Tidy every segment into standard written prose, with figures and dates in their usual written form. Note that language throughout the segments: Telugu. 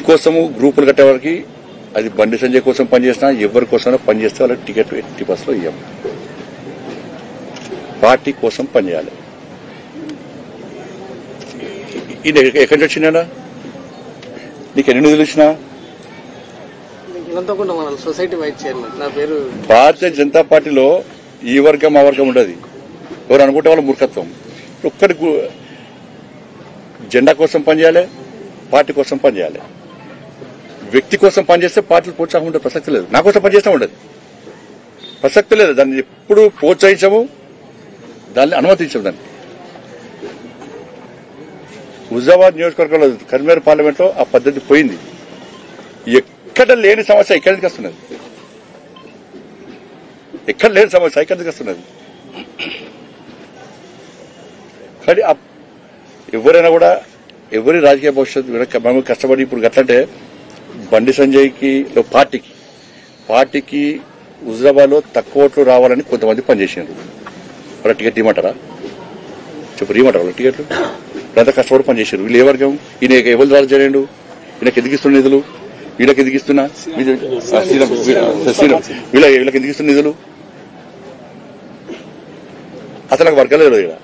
కోసము గ్రూపులు కట్టేవారికి అది బండి సంజయ్ కోసం పనిచేసినా ఎవరి కోసమైనా పనిచేస్తే వాళ్ళకి టికెట్ 80% ఇవ్వం. పార్టీ కోసం పనిచేయాలి. ఇది ఎక్కడి నుంచి వచ్చినా నీకు ఎన్ని నిధులు ఇచ్చినా? సొసైటీ వైస్ చైర్మన్ నా పేరు. భారతీయ జనతా పార్టీలో ఈ వర్గం ఆ వర్గం ఉండదు. ఎవరు అనుకుంటే వాళ్ళ మూర్ఖత్వం. ఒక్కడి జెండా కోసం పనిచేయాలి, పార్టీ కోసం పనిచేయాలి. వ్యక్తి కోసం పనిచేస్తే పార్టీలు ప్రోత్సాహం ఉండే ప్రసక్తి లేదు. నా కోసం పనిచేస్తూ ఉండదు, ప్రసక్తి లేదు. దాన్ని ఎప్పుడు ప్రోత్సహించము, దాన్ని అనుమతించము. దాన్ని హుజాబాద్ నియోజకవర్గంలో కరీంనగర్ పార్లమెంట్ లో ఆ పద్ధతి పోయింది. ఎక్కడ లేని సమస్య ఎక్కడి నుంచి వస్తున్నది? ఎక్కడ లేని సమస్య ఎక్కడి నుంచి వస్తున్నది? కానీ ఎవరైనా కూడా ఎవరి రాజకీయ భవిష్యత్తు మనం కష్టపడి ఇప్పుడు అట్లంటే బండి సంజయ్కి పార్టీకి హుజాబాద్ లో తక్కువ ఓట్లు రావాలని కొంతమంది పనిచేసారు. వాళ్ళ టికెట్ ఇవ్వమంటారా? చెప్పు, ఇవ్వమంటారు వాళ్ళ టికెట్లు? అంతా కష్టపడి పనిచేశారు. వీళ్ళు ఏ వర్గం? ఈయన ఎవరు రాజు చేయలేడు? ఈయనకి ఎందుకు ఇస్తున్న నిధులు? వీళ్ళకి ఎందుకు ఇస్తున్నా? వీళ్ళకి ఎందుకు ఇస్తున్న నిధులు? అసలు నాకు వర్గాలు లేదు. ఇక్కడ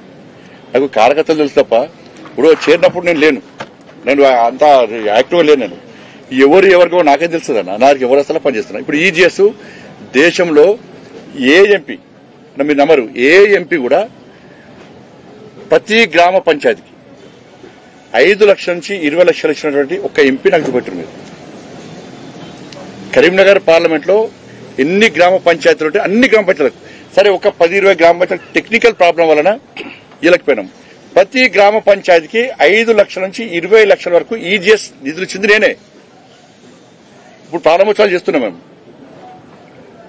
నాకు కార్యకర్తలు తెలుసు తప్ప ఇప్పుడు చేరినప్పుడు నేను అంత యాక్టివ్గా లేను. నేను ఎవరికో నాకేం తెలుస్తుందన్న. నాకు ఎవరు అసలు పనిచేస్తున్నా. ఇప్పుడు ఈజీఎస్ దేశంలో ఏ ఎంపీ మీరు నమ్మరు, ఏ ఎంపీ కూడా ప్రతి గ్రామ పంచాయతీకి 5 లక్షల నుంచి 20 లక్షలు ఇచ్చినటువంటి ఒక ఎంపీ నాకు చూపెట్టారు. మీరు కరీంనగర్ పార్లమెంట్ లో ఎన్ని గ్రామ పంచాయతీలు ఉంటే అన్ని గ్రామ పంచాయతీలకు సరే ఒక 10-20 గ్రామ పంచాయతీ టెక్నికల్ ప్రాబ్లం వలన ఇవ్వలేకపోయినాం. ప్రతి గ్రామ పంచాయతీకి 5 లక్షల నుంచి 20 లక్షల వరకు ఈజీఎస్ నిధులు ఇచ్చింది నేనే. ఇప్పుడు ప్రారంభోత్సవాలు చేస్తున్నాం. మేము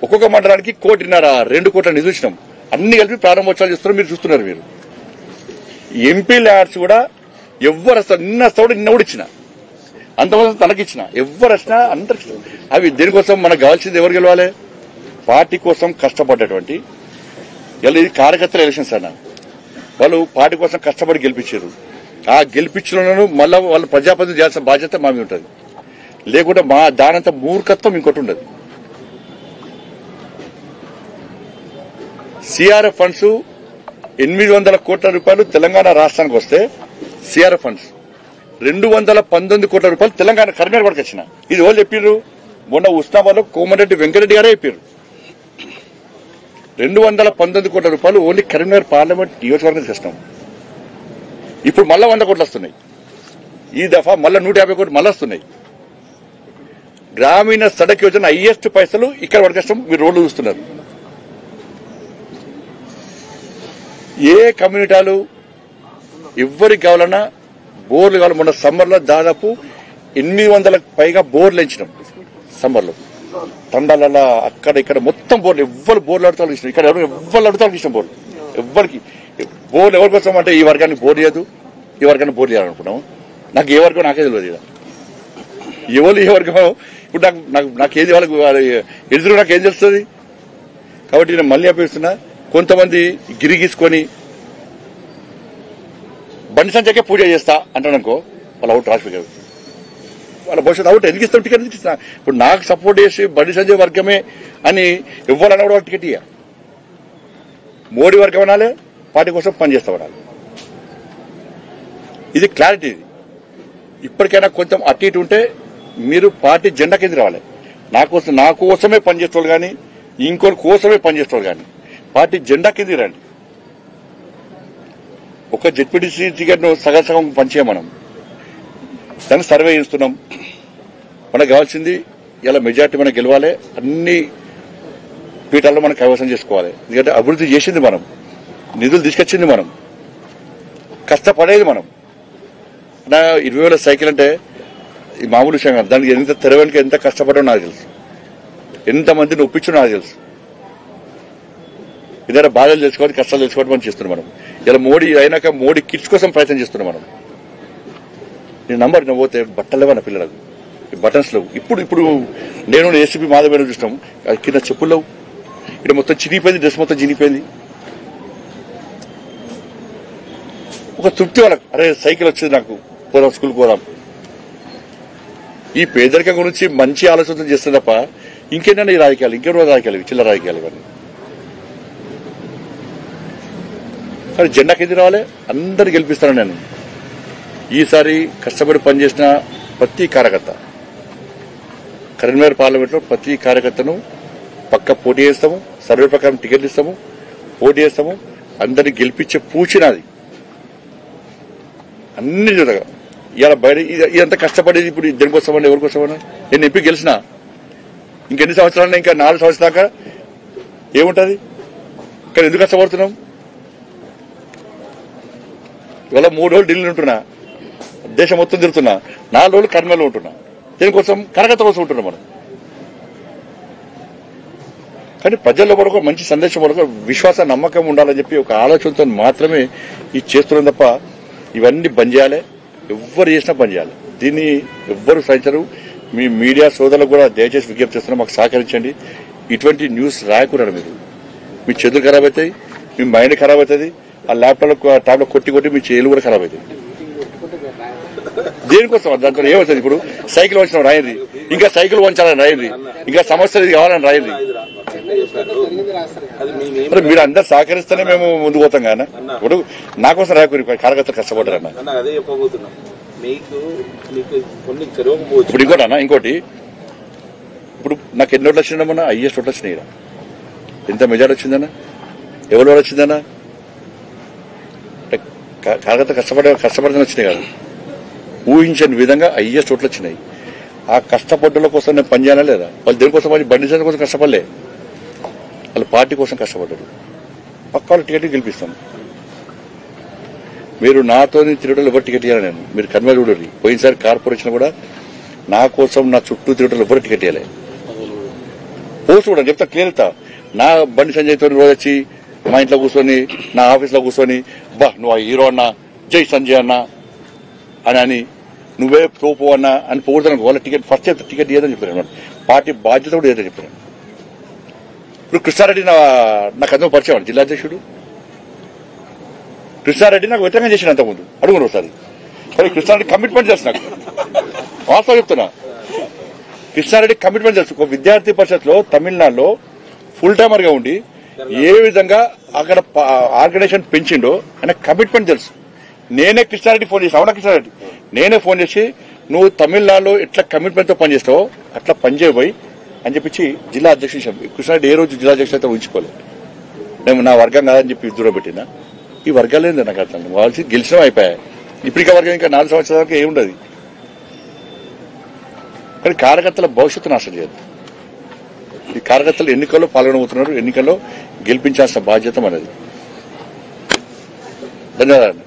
ఒక్కొక్క మండలానికి 1.5-2 కోట్ల నిధులు ఇచ్చినాం. అన్ని కలిపి ప్రారంభోత్సవాలు చేస్తున్నాం. మీరు చూస్తున్నారు. మీరు ఎంపీ ల్యాడ్స్ కూడా ఎవరు వస్తారు, నిన్న కూడా ఇచ్చిన, అంతమంది తనకిచ్చిన, ఎవరు వచ్చినా అందరికి అవి దేనికోసం మనకు కావాల్సింది ఎవరు గెలవాలి? పార్టీ కోసం కష్టపడ్డటువంటి ఇది కార్యకర్తల ఎలక్షన్స్ అన్న. వాళ్ళు పార్టీ కోసం కష్టపడి గెలిపించారు. ఆ గెలిపించలను మళ్ళా వాళ్ళు ప్రజాప్రతినిధులు చేయాల్సిన బాధ్యత మా మీద ఉంటుంది. లేకుంటే మా దానంత మూర్ఖత్వం ఇంకోటి ఉండదు. సిఆర్ఎఫ్ ఫండ్స్ 800 కోట్ల రూపాయలు తెలంగాణ రాష్ట్రానికి వస్తే సిఆర్ఎఫ్ ఫండ్స్ 219 కోట్ల రూపాయలు తెలంగాణ కరీంనగర్ వరకు వచ్చిన. ఇది వాళ్ళు చెప్పారు. మొన్న ఉస్నాబాద్లో కోమటిరెడ్డి వెంకటరెడ్డి గారే చెప్పారు. 219 కోట్ల రూపాయలు ఓన్లీ కరీంనగర్ పార్లమెంట్ నియోజకవర్గం చేస్తాం. ఇప్పుడు మళ్ళా 100 కోట్లు వస్తున్నాయి. ఈ దఫా మళ్ళా 150 కోట్లు మళ్ళా వస్తున్నాయి. గ్రామీణ సడక్ యోజన హైయెస్ట్ పైసలు ఇక్కడ వరకు వస్తాం. మీరు రోడ్లు చూస్తున్నారు. ఏ కమ్యూనిటీలు ఎవరికి కావాలన్నా బోర్లు కావాలి. మొన్న సమ్మర్ లో దాదాపు 800 పైగా బోర్లు ఎంచినాం. సమ్మర్ లో తండాలలో అక్కడ ఇక్కడ మొత్తం బోర్లు ఎవ్వరు బోర్లు అడుగుతారు ఇష్టం. ఇక్కడ ఎవ్వరు అడుగుతారు ఇష్టం బోర్లు. ఎవరికి బోర్లు ఎవరికి వస్తాం అంటే ఈ వర్గానికి బోర్ చేయదు, ఈ వర్గాన్ని బోర్ చేయాలనుకున్నాం. నాకు ఏ వర్గం నాకే తెలియదు. ఇక్కడ ఎవరు ఏ వర్గం ఇప్పుడు నాకేది వాళ్ళకి ఎదురు నాకేం తెలుస్తుంది. కాబట్టి నేను మళ్ళీ అప్పగిస్తున్నా. కొంతమంది గిరిగీసుకొని బండి సంజయ్కే పూజ చేస్తా అంటాననుకో, వాళ్ళ అవుట్ రాష్ట్ర వాళ్ళ భవిష్యత్తు అవుట్ ఎందుకు ఇస్తాం? టికెట్ ఎందుకు ఇస్తా? ఇప్పుడు నాకు సపోర్ట్ చేసి బండి సంజయ్ వర్గమే అని ఇవ్వాలన్నా కూడా టికెట్ ఇయ్య. మోడీ వర్గం అనాలి, పార్టీ కోసం పనిచేస్తా ఉండాలి. ఇది క్లారిటీ. ఇది ఇప్పటికైనా కొంచెం అటు ఇటు ఉంటే మీరు పార్టీ జెండా కింద రావాలి. నా కోసమే పనిచేసేవాళ్ళు కానీ ఇంకోటి కోసమే పనిచేసేవాళ్ళు కానీ పార్టీ జెండా కింద రండి. ఒక జెడ్పీటీసీ టికెట్ ను సగం పంచే మనం దాన్ని సర్వే చేస్తున్నాం. మనకు కావాల్సింది ఇలా మెజార్టీ మనకు గెలవాలి. అన్ని పీఠాల్లో మనం కైవసం చేసుకోవాలి. ఎందుకంటే అభివృద్ధి చేసింది మనం, నిధులు తీసుకొచ్చింది మనం, కష్టపడేది మనం. 20,000 సైకిల్ అంటే ఈ మామూలు విషయం కాదు. దానికి ఎంత తెరవడానికి ఎంత కష్టపడో నాకు తెలుసు, ఎంతమందిని ఒప్పించో నాకు తెలుసు. ఇదే బాధలు తెలుసుకోవాలి, కష్టాలు తెలుసుకోవడం మనం చేస్తున్నాం. మనం ఇలా మోడీ అయినాక మోడీ కిట్స్ కోసం ప్రయత్నం చేస్తున్నాం. మనం నేను నంబర్ పోతే బట్టలేవా నా పిల్లలకు, బటన్స్ లేవు. ఇప్పుడు నేను ఏసీపీ మాధవ్ చూసినాము, కింద చెప్పులు లేవు. ఇక్కడ మొత్తం చినిగిపోయింది, డ్రెస్ మొత్తం చినిగిపోయింది. ఒక తృప్తి వాళ్ళకు, అరే సైకిల్ వచ్చింది నాకు, పోదాం స్కూల్కి పోదాం. ఈ పేదరికం గురించి మంచి ఆలోచన చేస్తుంది తప్ప ఇంకేంటంటే ఈ రాజకీయాలు ఇంకెవరో రాజకీయాలు చిల్లర రాజకీయాలు ఇవన్నీ. కానీ జెండాకి ఎదురు రావాలి, అందరు గెలిపిస్తాను నేను. ఈసారి కష్టపడి పనిచేసిన ప్రతి కార్యకర్త కరీంనగర్ పార్లమెంట్ లో ప్రతి కార్యకర్తను పక్క పోటీ చేస్తాము, సర్వే ప్రకారం టికెట్లు ఇస్తాము, పోటీ చేస్తాము, అందరినీ గెలిపించే పూచినది అన్ని జరగా. ఇవాళ బయట ఇదంతా కష్టపడేది ఇప్పుడు దేనికోసమని ఎవరికోసమని నేను ఎంపీ గెలిచిన ఇంకెన్ని సంవత్సరాలు ఇంకా 4 సంవత్సరాల దాకా ఏముంటది? ఇక్కడ ఎందుకు కష్టపడుతున్నాం? ఇవాళ 3 రోజులు ఢిల్లీ ఉంటున్నా, దేశం మొత్తం తిరుగుతున్నా, 4 రోజులు కర్నూలులో ఉంటున్నా. దేనికోసం? కార్యకర్త కోసం ఉంటున్నాం మనం. కానీ ప్రజల్లో కూడా ఒక మంచి సందేశం, ఒక విశ్వాస నమ్మకం ఉండాలని చెప్పి ఒక ఆలోచనతో మాత్రమే ఇది చేస్తున్నాం తప్ప ఇవన్నీ బంద్ చేయాలి. ఎవ్వరు చేసినా బంద్ చేయాలి. దీన్ని ఎవ్వరు సహించరు. మీ మీడియా సోదరులకు కూడా దయచేసి విజ్ఞప్తి చేస్తున్నా, మాకు సహకరించండి. ఇటువంటి న్యూస్ రాయకున్నారు మీరు. మీ చేతులు ఖరాబ్ అవుతాయి, మీ మైండ్ ఖరాబ్ అవుతుంది, ఆ ల్యాప్టాప్ ట్యాబ్లో కొట్టి మీ చేతులు కూడా ఖరాబ్ అవుతాయి. దేనికోసం? దాంట్లో ఏమవుతుంది? ఇప్పుడు సైకిల్ వంచడం రాయండి, ఇంకా సైకిల్ వంచాలని రాయండి, ఇంకా సమస్యలు కావాలని రాయండి. మీరు అందరు సహకరిస్తేనే మేము ముందుకు పోతాం కానీ ఇప్పుడు నా కోసం రాయకూరి కార్యకర్తలు కష్టపడ్డారన్న. ఇప్పుడు ఇంకోటి అన్న, ఇంకోటి ఇప్పుడు నాకు ఎన్ని ఓట్లు వచ్చిందమ్మా? హైయెస్ట్ ఓట్లు వచ్చినాయి. ఎంత మెజార్టీ వచ్చిందన్నా? ఎవరి వచ్చిందన్నా? కార్యకర్త కష్టపడదని వచ్చినాయి కదా, ఊహించని విధంగా హైయెస్ట్ ఓట్లు వచ్చినాయి. ఆ కష్టపడ్డల కోసం నేను పనిచేయాలా లేదా? వాళ్ళు దేనికోసం బండి చేయడం కోసం కష్టపడలే, వాళ్ళు పార్టీ కోసం కష్టపడ్డారు. పక్క వాళ్ళు టికెట్ గెలిపిస్తాం. మీరు నాతో తిరగడం ఎవరు టికెట్ ఇవ్వాలి? నేను మీరు కన్వే చూడండి. పోయినసారి కార్పొరేషన్ కూడా నా కోసం నా చుట్టూ తిరగడం ఎవరు టికెట్ ఇవ్వాలి? పోస్ట్ కూడా చెప్తా, క్లియర్ ఇస్తా. నా బండి సంజయ్తో రోజు వచ్చి మా ఇంట్లో కూర్చొని, నా ఆఫీస్లో కూర్చొని, బా నువ్వు హీరో అన్నా, జై సంజయ్ అన్నా అని నువ్వే తోపు అన్నా అని పోగొడతాను. వాళ్ళ టికెట్ ఫస్ట్ టికెట్ ఇవ్వదని చెప్పాను. పార్టీ బాధ్యత కూడా ఇవ్వదని చెప్పాను. ఇప్పుడు కృష్ణారెడ్డి నాకు అందరూ పరిచయం, జిల్లా అధ్యక్షుడు కృష్ణారెడ్డి నాకు వ్యతిరేకంగా చేసిన అంతకుముందు అడుగురు ఒకసారి. కానీ కృష్ణారెడ్డి కమిట్మెంట్ చేసి నాకు వాస్తవం చెప్తున్నా. కృష్ణారెడ్డి కమిట్మెంట్ తెలుసు. ఒక విద్యార్థి పరిషత్లో తమిళనాడులో ఫుల్ టైమర్ గా ఉండి ఏ విధంగా అక్కడ ఆర్గనైజేషన్ పెంచిండో ఆయన కమిట్మెంట్ తెలుసు. నేనే కృష్ణారెడ్డి ఫోన్ చేసి, అవునా కృష్ణారెడ్డి, నేనే ఫోన్ చేసి నువ్వు తమిళనాడులో ఎట్లా కమిట్మెంట్ తో పనిచేస్తావో అట్లా పనిచేయబోయి అని చెప్పించి జిల్లా అధ్యక్షుడు కృష్ణారెడ్డి ఏ రోజు జిల్లా అధ్యక్షుడు అయితే ఉంచుకోలేదు. నేను నా వర్గం కాదని చెప్పి దూరం పెట్టినా. ఈ వర్గాలు ఏంది నాకు అర్థం కావాల్సి గెలిచినా అయిపోయాయి. ఇప్పటికే వర్గం ఇంకా 4 సంవత్సరాల వరకు ఏముండదు. కానీ కార్యకర్తల భవిష్యత్తు నాశనం చేయదు. ఈ కార్యకర్తలు ఎన్నికల్లో పాల్గొనబోతున్నారు, ఎన్నికల్లో గెలిపించాల్సిన బాధ్యత మనది. ధన్యవాదాలు.